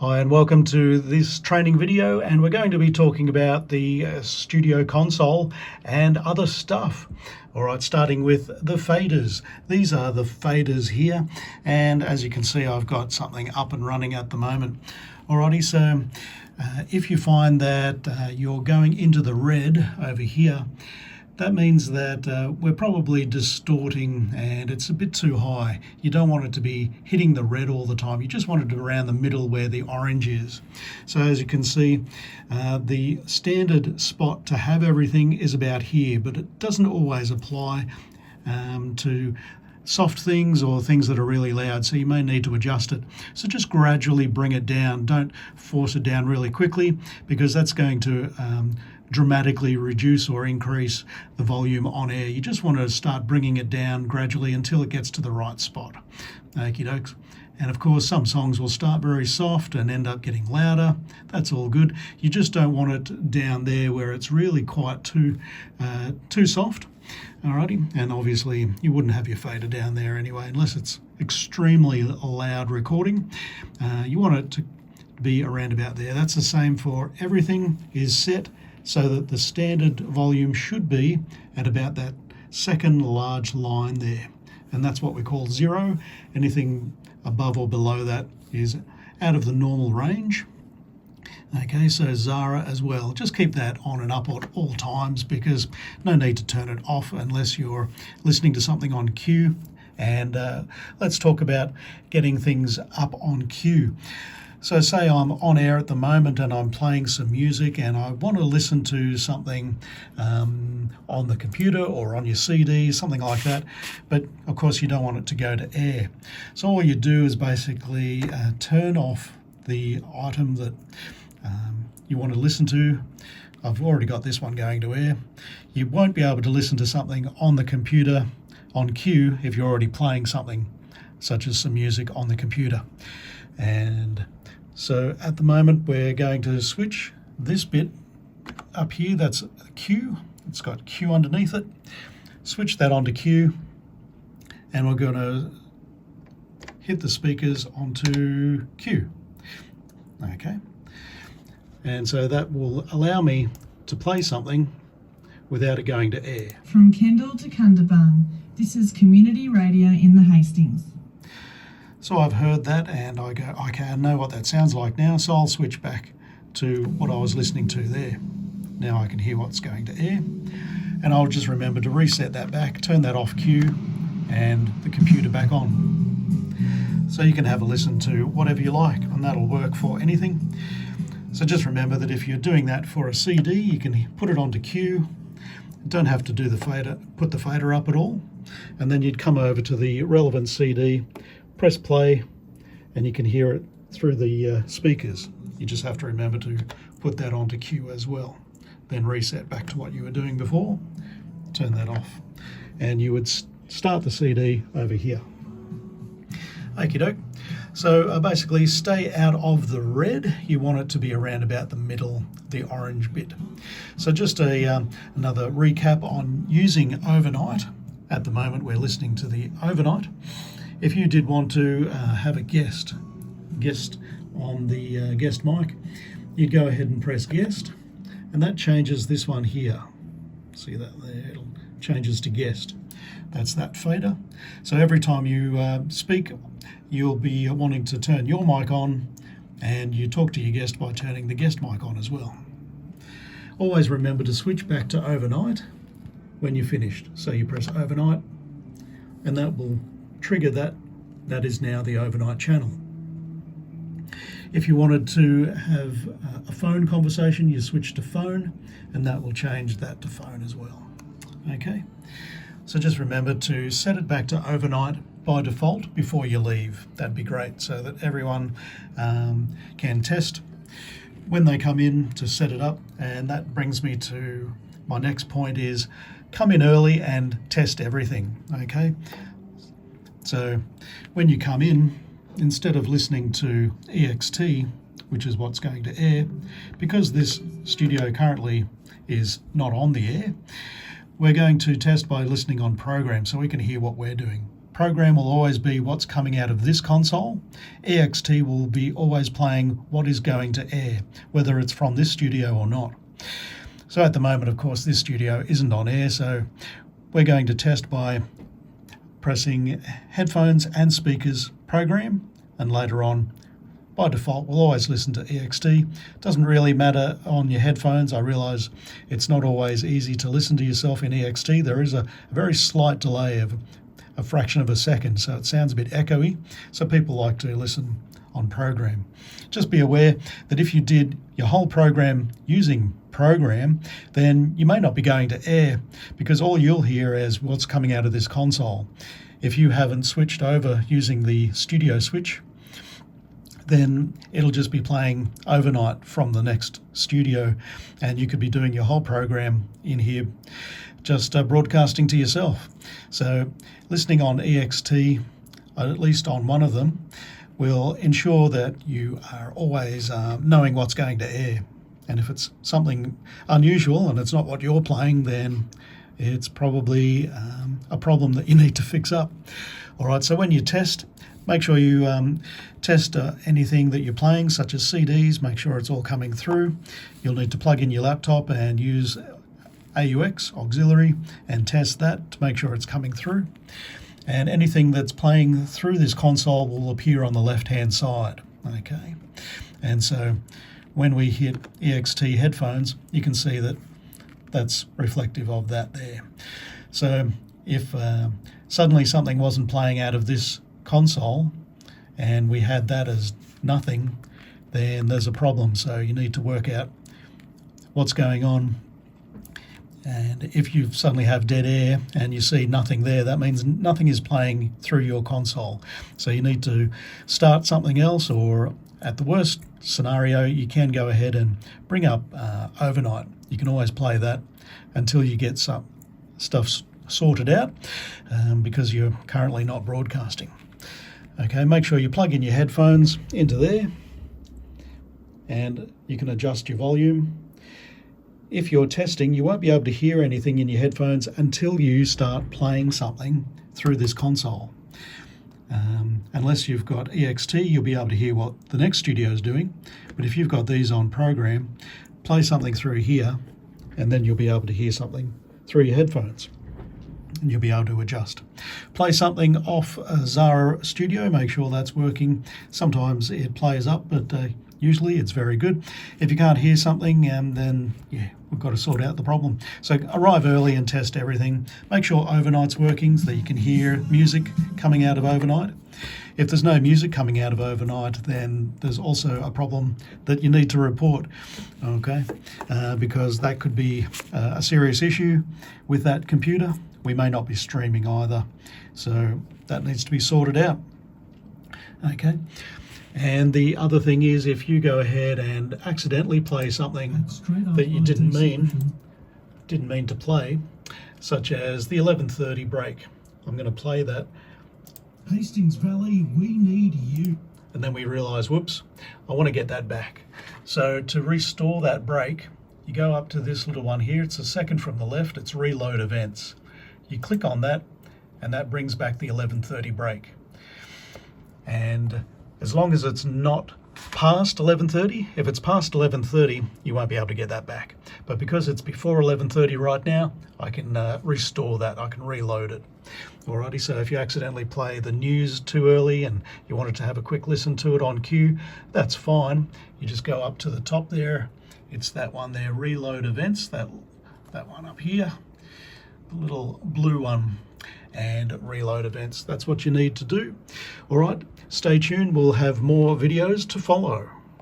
Hi and welcome to this training video, and we're going to be talking about the studio console and other stuff. All right, starting with the faders. These are the faders here, and as you can see I've got something up and running at the moment. Alrighty, so if you find that you're going into the red over here, that means that we're probably distorting and it's a bit too high. You don't want it to be hitting the red all the time. You just want it to be around the middle where the orange is. So as you can see, the standard spot to have everything is about here, but it doesn't always apply to soft things or things that are really loud, so you may need to adjust it. So just gradually bring it down. Don't force it down really quickly, because that's going to dramatically reduce or increase the volume on air. You just want to start bringing it down gradually until it gets to the right spot. Okie dokes. And of course, some songs will start very soft and end up getting louder. That's all good. You just don't want it down there where it's really quite too soft. Alrighty, and obviously you wouldn't have your fader down there anyway, unless it's extremely loud recording. You want it to be around about there. That's the same for everything is set so that the standard volume should be at about that second large line there. And that's what we call zero. Anything above or below that is out of the normal range. Okay, so Zara as well. Just keep that on and up at all times, because no need to turn it off unless you're listening to something on cue. And let's talk about getting things up on cue. So say I'm on air at the moment and I'm playing some music and I want to listen to something on the computer or on your CD, something like that, but of course you don't want it to go to air. So all you do is basically turn off the item that you want to listen to. I've already got this one going to air. You won't be able to listen to something on the computer on cue if you're already playing something such as some music on the computer. And so at the moment we're going to switch this bit up here, that's cue, it's got cue underneath it. Switch that onto cue, and we're going to hit the speakers onto cue. Okay, and so that will allow me to play something without it going to air. From Kendall to Cundabung, this is community radio in the Hastings. So I've heard that and I go, okay, I know what that sounds like now, so I'll switch back to what I was listening to there. Now I can hear what's going to air, and I'll just remember to reset that back, turn that off cue, and the computer back on. So you can have a listen to whatever you like, and that'll work for anything. So just remember that if you're doing that for a CD, you can put it onto cue. Don't have to do the fader, put the fader up at all, and then you'd come over to the relevant CD, press play, and you can hear it through the speakers. You just have to remember to put that onto cue as well. Then reset back to what you were doing before, turn that off, and you would start the CD over here. Okie doke. So basically stay out of the red. You want it to be around about the middle, the orange bit. So just another recap on using overnight. At the moment we're listening to the overnight. If you did want to have a guest on the guest mic, you'd go ahead and press guest, and that changes this one here. See that there? It changes to guest. That's that fader. So every time you speak, you'll be wanting to turn your mic on, and you talk to your guest by turning the guest mic on as well. Always remember to switch back to overnight when you're finished. So you press overnight, and that will trigger that is now the overnight channel. If you wanted to have a phone conversation, you switch to phone, and that will change that to phone as well. Okay, so just remember to set it back to overnight by default before you leave. That'd be great, so that everyone can test when they come in to set it up. And that brings me to my next point, is come in early and test everything. Okay, so when you come in, instead of listening to EXT, which is what's going to air, because this studio currently is not on the air, we're going to test by listening on program, so we can hear what we're doing. program will always be what's coming out of this console. EXT will be always playing what is going to air, whether it's from this studio or not. So at the moment, of course, this studio isn't on air, so we're going to test by pressing headphones and speakers program, and later on, by default, we'll always listen to EXT. Doesn't really matter on your headphones. I realise it's not always easy to listen to yourself in EXT. There is a very slight delay of a fraction of a second, so it sounds a bit echoey. So people like to listen on program. Just be aware that if you did your whole program using program, then you may not be going to air, because all you'll hear is what's coming out of this console. If you haven't switched over using the studio switch, then it'll just be playing overnight from the next studio, and you could be doing your whole program in here, just broadcasting to yourself. So listening on EXT, at least on one of them, will ensure that you are always knowing what's going to air. And if it's something unusual and it's not what you're playing, then it's probably a problem that you need to fix up. All right, so when you test, make sure you test anything that you're playing, such as CDs. Make sure it's all coming through. You'll need to plug in your laptop and use AUX, auxiliary, and test that to make sure it's coming through. And anything that's playing through this console will appear on the left-hand side. Okay, and so when we hit EXT headphones, you can see that that's reflective of that there. So if suddenly something wasn't playing out of this console and we had that as nothing, then there's a problem. So you need to work out what's going on. And if you suddenly have dead air and you see nothing there, that means nothing is playing through your console. So you need to start something else, or at the worst scenario, you can go ahead and bring up overnight. You can always play that until you get some stuff sorted out, because you're currently not broadcasting. Okay, make sure you plug in your headphones into there, and you can adjust your volume. If you're testing, you won't be able to hear anything in your headphones until you start playing something through this console. Unless you've got EXT, you'll be able to hear what the next studio is doing. But if you've got these on program, play something through here, and then you'll be able to hear something through your headphones, and you'll be able to adjust. Play something off Zara Studio, make sure that's working. Sometimes it plays up, but usually it's very good. If you can't hear something, then yeah, we've got to sort out the problem. So arrive early and test everything. Make sure overnight's working so that you can hear music coming out of overnight. If there's no music coming out of overnight, then there's also a problem that you need to report, okay? Because that could be a serious issue with that computer. We may not be streaming either, so that needs to be sorted out, okay? And the other thing is, if you go ahead and accidentally play something that you didn't mean to play, such as the 11:30 break. I'm going to play that. Hastings Valley, we need you. And then we realise, whoops, I want to get that back. So to restore that break, you go up to this little one here. It's the second from the left. It's reload events. You click on that, and that brings back the 11:30 break. And as long as it's not past 11:30, if it's past 11:30, you won't be able to get that back. But because it's before 11:30 right now, I can restore that. I can reload it. Alrighty, so if you accidentally play the news too early and you wanted to have a quick listen to it on cue, that's fine. You just go up to the top there. It's that one there, reload events, that one up here, the little blue one, and reload events. That's what you need to do. All right, stay tuned. We'll have more videos to follow.